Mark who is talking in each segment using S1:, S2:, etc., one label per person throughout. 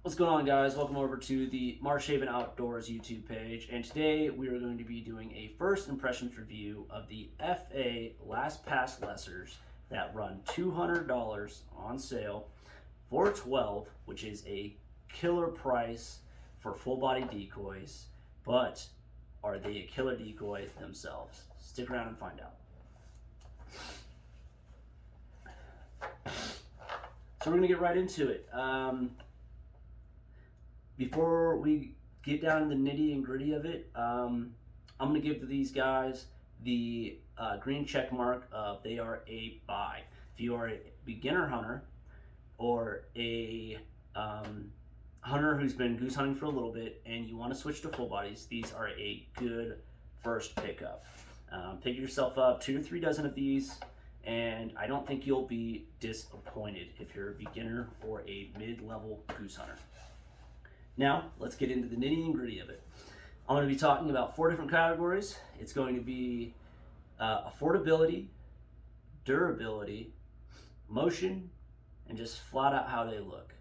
S1: What's going on, guys? Welcome over to the Marsh Haven Outdoors YouTube page, and today we are going to be doing a first impressions review of the FA Last Pass Lessers that run $200 on sale for 12, which is a killer price for full body decoys. But are they a killer decoy themselves? Stick around and find out. So we're gonna get right into it. Before we get down to the nitty and gritty of it, I'm going to give these guys the green check mark of they are a buy. If you are a beginner hunter or a hunter who's been goose hunting for a little bit and you want to switch to full bodies, these are a good first pickup. Pick yourself up 2 to 3 dozen of these, and I don't think you'll be disappointed if you're a beginner or a mid-level goose hunter. Now, let's get into the nitty and gritty of it. I'm going to be talking about 4 different categories. It's going to be affordability, durability, motion, and just flat out how they look.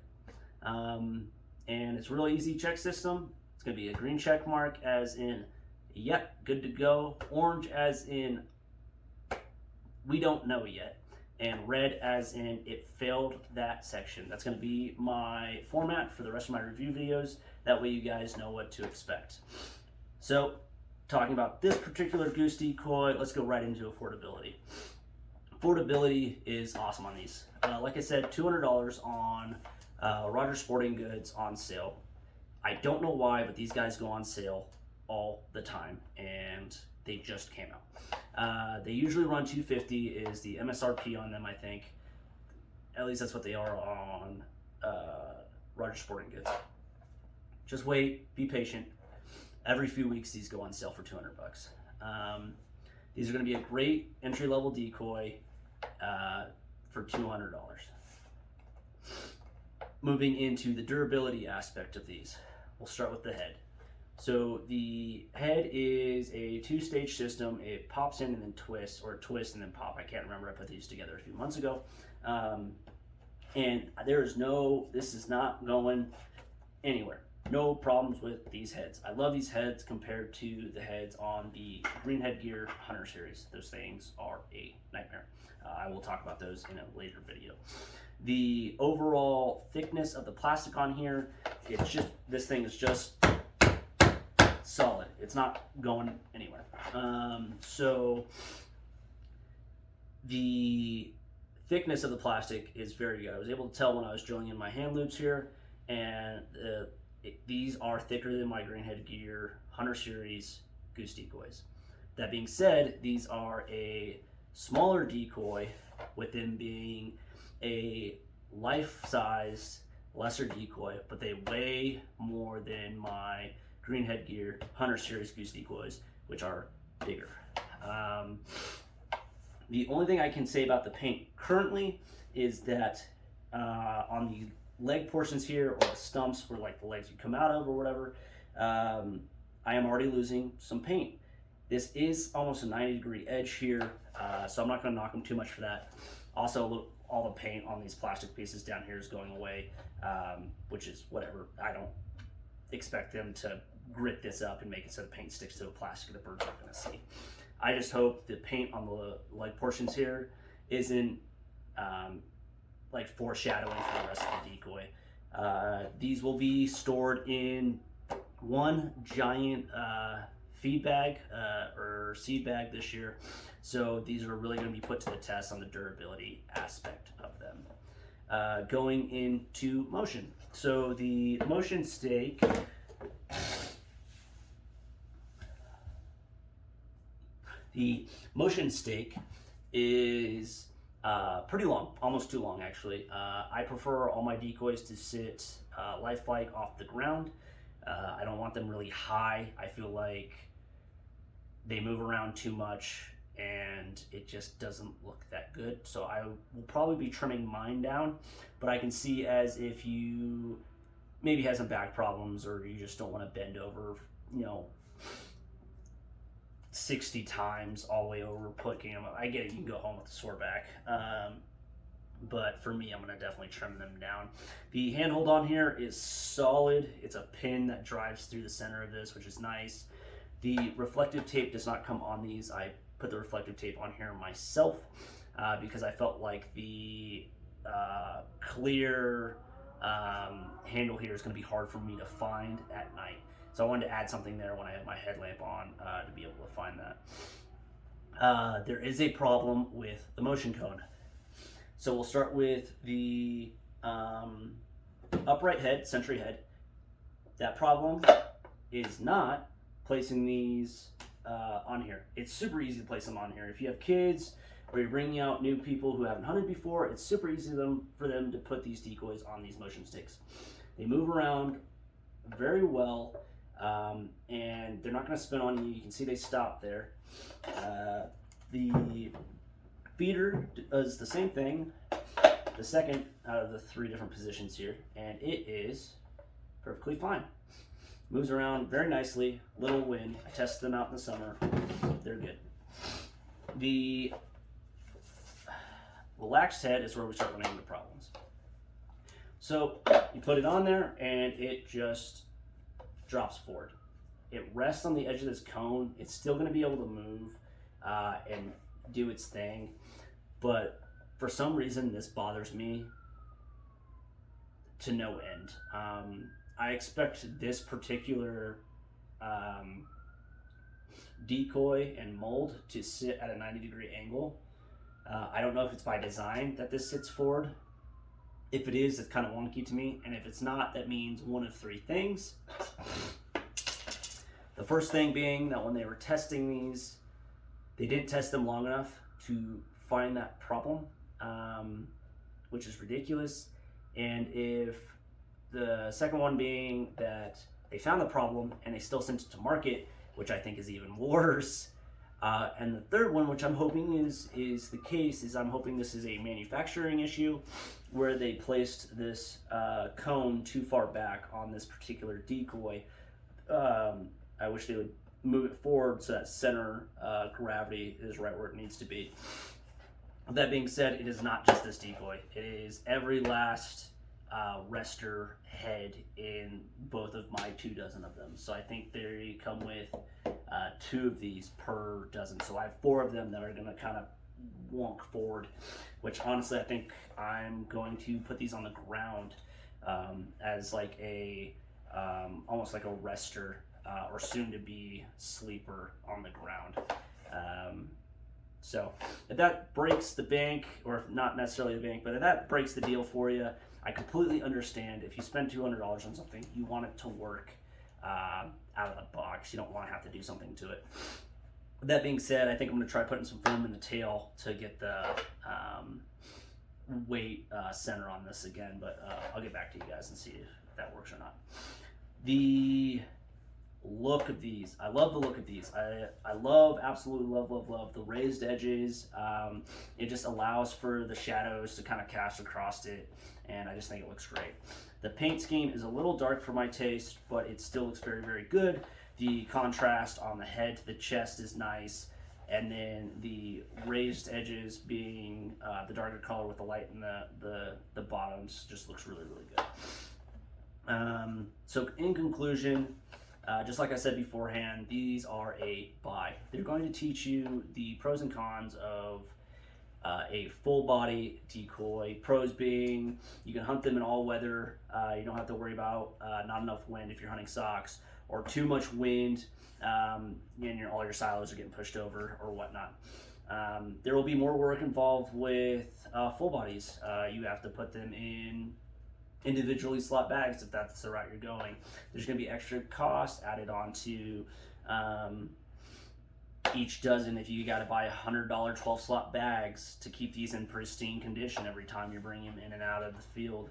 S1: And it's a really easy check system. It's going to be a green check mark as in, yep, good to go. Orange as in, we don't know yet. And red as in it failed that section. That's going to be my format for the rest of my review videos. That way you guys know what to expect. So, talking about this particular goose decoy, let's go right into affordability. Affordability is awesome on these. Like I said, $200 on Rogers Sporting Goods on sale. I don't know why, but these guys go on sale all the time, and they just came out. They usually run $250 is the MSRP on them, I think. At least that's what they are on Rogers Sporting Goods. Just wait, be patient. Every few weeks these go on sale for $200. These are going to be a great entry-level decoy for $200. Moving into the durability aspect of these, we'll start with the head. So the head is a 2-stage system. It pops in and then twists, or twist and then pop. I can't remember. I put these together a few months ago. And this is not going anywhere. No problems with these heads. I love these heads compared to the heads on the Green Headgear Hunter series. Those things are a nightmare. I will talk about those in a later video. The overall thickness of the plastic on here, this thing is just solid. It's not going anywhere. So the thickness of the plastic is very good. I was able to tell when I was drilling in my hand loops here, and these are thicker than my Green Headgear Hunter Series goose decoys. That being said, these are a smaller decoy with them being a life-sized lesser decoy, but they weigh more than my Green Headgear Hunter Series goose decoys, which are bigger. The only thing I can say about the paint currently is that on the leg portions here, or the stumps where like the legs would come out of or whatever, I am already losing some paint. This is almost a 90-degree edge here, so I'm not going to knock them too much for that. Also, look, all the paint on these plastic pieces down here is going away, which is whatever. I don't expect them to grit this up and make it so the paint sticks to the plastic the birds aren't going to see. I just hope the paint on the leg portions here isn't like foreshadowing for the rest of the decoy. These will be stored in one giant feed bag or seed bag this year, so these are really going to be put to the test on the durability aspect of them. Going into motion, so the motion stake, is pretty long, almost too long actually. I prefer all my decoys to sit lifelike off the ground. I don't want them really high. I feel like they move around too much and it just doesn't look that good. So I will probably be trimming mine down, but I can see as if you maybe have some back problems or you just don't want to bend over, 60 times all the way over putting them. I get it, you can go home with a sore back. but for me, I'm going to definitely trim them down. The handhold on here is solid. It's a pin that drives through the center of this, which is nice. The reflective tape does not come on these. I put the reflective tape on here myself because I felt like the clear handle here is going to be hard for me to find at night. So I wanted to add something there when I had my headlamp on to be able to find that. There is a problem with the motion cone. So we'll start with the upright head, Sentry head. That problem is not placing these on here. It's super easy to place them on here. If you have kids or you're bringing out new people who haven't hunted before, it's super easy for them to put these decoys on these motion sticks. They move around very well, and they're not going to spin on you. You can see they stop there. The feeder does the same thing, the second out of the 3 different positions here, and it is perfectly fine. Moves around very nicely, little wind. I tested them out in the summer. They're good. The relaxed head is where we start running into problems. So you put it on there and it just drops forward. It rests on the edge of this cone. It's still going to be able to move and do its thing, but for some reason this bothers me to no end. I expect this particular decoy and mold to sit at a 90-degree angle. I don't know if it's by design that this sits forward. If it is, it's kind of wonky to me, and if it's not, that means one of 3 things. The first thing being that when they were testing these, they didn't test them long enough to find that problem, which is ridiculous. And if the second one being that they found the problem and they still sent it to market, which I think is even worse. And the third one, which I'm hoping is the case, is I'm hoping this is a manufacturing issue where they placed this cone too far back on this particular decoy. I wish they would move it forward so that center gravity is right where it needs to be. That being said, it is not just this decoy. It is every last rester head in both of my 2 dozen of them. So I think they come with 2 of these per dozen. So I have 4 of them that are going to kind of wonk forward, which honestly I think I'm going to put these on the ground as like a almost like a rester or soon to be sleeper on the ground. So if that breaks the bank, or not necessarily the bank, but if that breaks the deal for you, I completely understand. If you spend $200 on something, you want it to work out of the box. You don't want to have to do something to it. With that being said, I think I'm going to try putting some foam in the tail to get the weight center on this again, but I'll get back to you guys and see if that works or not. The look of these, I love the look of these. I love, absolutely love the raised edges. It just allows for the shadows to kind of cast across it, and I just think it looks great. The paint scheme is a little dark for my taste, but it still looks very, very good. The contrast on the head to the chest is nice, and then the raised edges being the darker color with the light in the bottoms just looks really, really good. So in conclusion, just like I said beforehand, these are a buy. They're going to teach you the pros and cons of a full body decoy. Pros being you can hunt them in all weather. You don't have to worry about not enough wind if you're hunting socks, or too much wind and all your silos are getting pushed over or whatnot. There will be more work involved with full bodies. You have to put them in individually slot bags if that's the route you're going. There's going to be extra cost added on to each dozen if you got to buy $100 12 slot bags to keep these in pristine condition every time you're bringing them in and out of the field.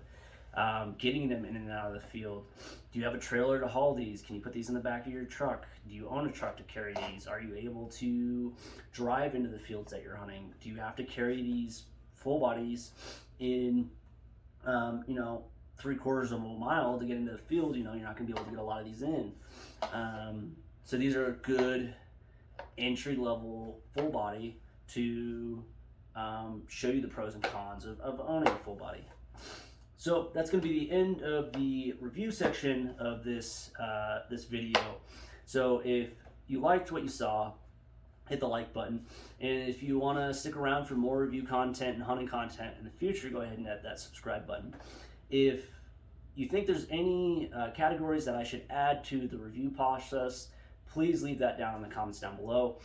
S1: Getting them in and out of the field. Do you have a trailer to haul these? Can you put these in the back of your truck? Do you own a truck to carry these? Are you able to drive into the fields that you're hunting? Do you have to carry these full bodies in 3/4 of a mile to get into the field? You're not going to be able to get a lot of these in. So these are a good entry level full body to show you the pros and cons of owning a full body. So that's going to be the end of the review section of this this video. So if you liked what you saw, hit the like button, and if you want to stick around for more review content and hunting content in the future, go ahead and hit that subscribe button. If you think there's any categories that I should add to the review process, please leave that down in the comments down below.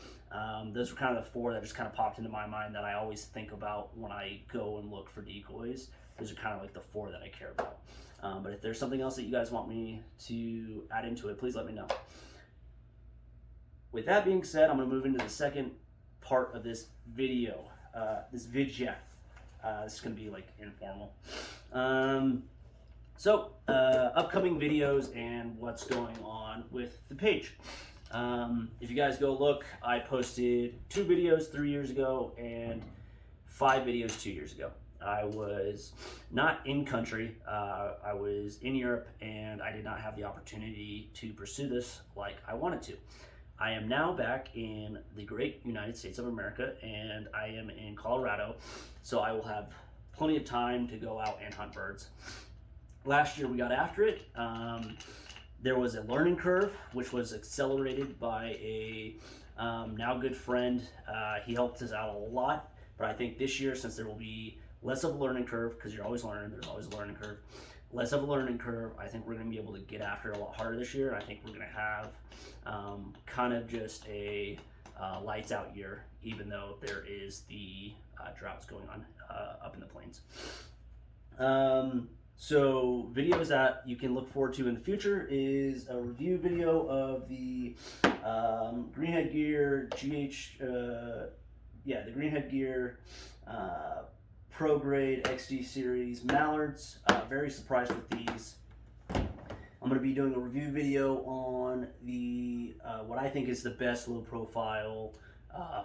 S1: Those are kind of the 4 that just kind of popped into my mind that I always think about when I go and look for decoys. Those are kind of like the 4 that I care about. But if there's something else that you guys want me to add into it, please let me know. With that being said, I'm going to move into the second part of this video, this vidjet. This is going to be like informal. Upcoming videos and what's going on with the page. If you guys go look, I posted 2 videos 3 years ago and 5 videos 2 years ago. I was not in country, I was in Europe, and I did not have the opportunity to pursue this like I wanted to. I am now back in the great United States of America, and I am in Colorado, so I will have plenty of time to go out and hunt birds. Last year we got after it. There was a learning curve, which was accelerated by a now good friend. He helped us out a lot, but I think this year, since there will be less of a learning curve, because you're always learning, there's always a learning curve, less of a learning curve, I think we're going to be able to get after it a lot harder this year. I think we're going to have kind of just a lights out year, even though there is the droughts going on up in the plains. So videos that you can look forward to in the future is a review video of the Green Headgear the Green Headgear Pro Grade XD Series mallards. Very surprised with these. I'm going to be doing a review video on the what I think is the best low profile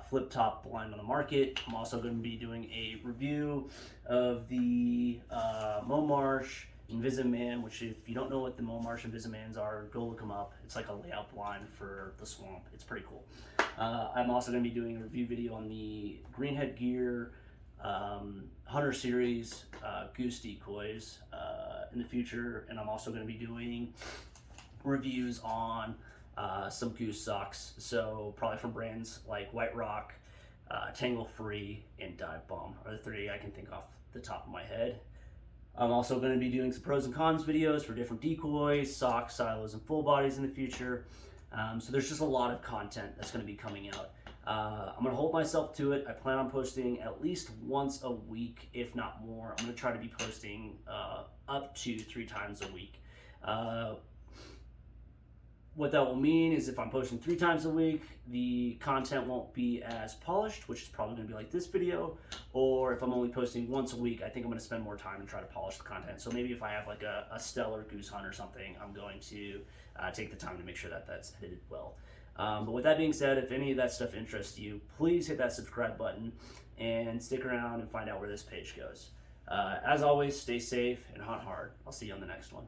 S1: flip top blind on the market. I'm also going to be doing a review of the Momarsh Invisiman, which, if you don't know what the Momarsh Invisimans are, go look them up. It's like a layout blind for the swamp. It's pretty cool. I'm also going to be doing a review video on the Green Headgear Hunter Series goose decoys in the future, and I'm also going to be doing reviews on some goose socks, so probably from brands like White Rock, Tangle Free, and Dive Bomb are the 3 I can think off the top of my head. I'm also going to be doing some pros and cons videos for different decoys, socks, silos, and full bodies in the future. So there's just a lot of content that's going to be coming out. I'm going to hold myself to it. I plan on posting at least once a week, if not more. I'm going to try to be posting up to 3 times a week. What that will mean is if I'm posting 3 times a week, the content won't be as polished, which is probably going to be like this video. Or if I'm only posting once a week, I think I'm going to spend more time and try to polish the content. So maybe if I have like a stellar goose hunt or something, I'm going to take the time to make sure that that's edited well. But with that being said, if any of that stuff interests you, please hit that subscribe button and stick around and find out where this page goes. As always, stay safe and hunt hard. I'll see you on the next one.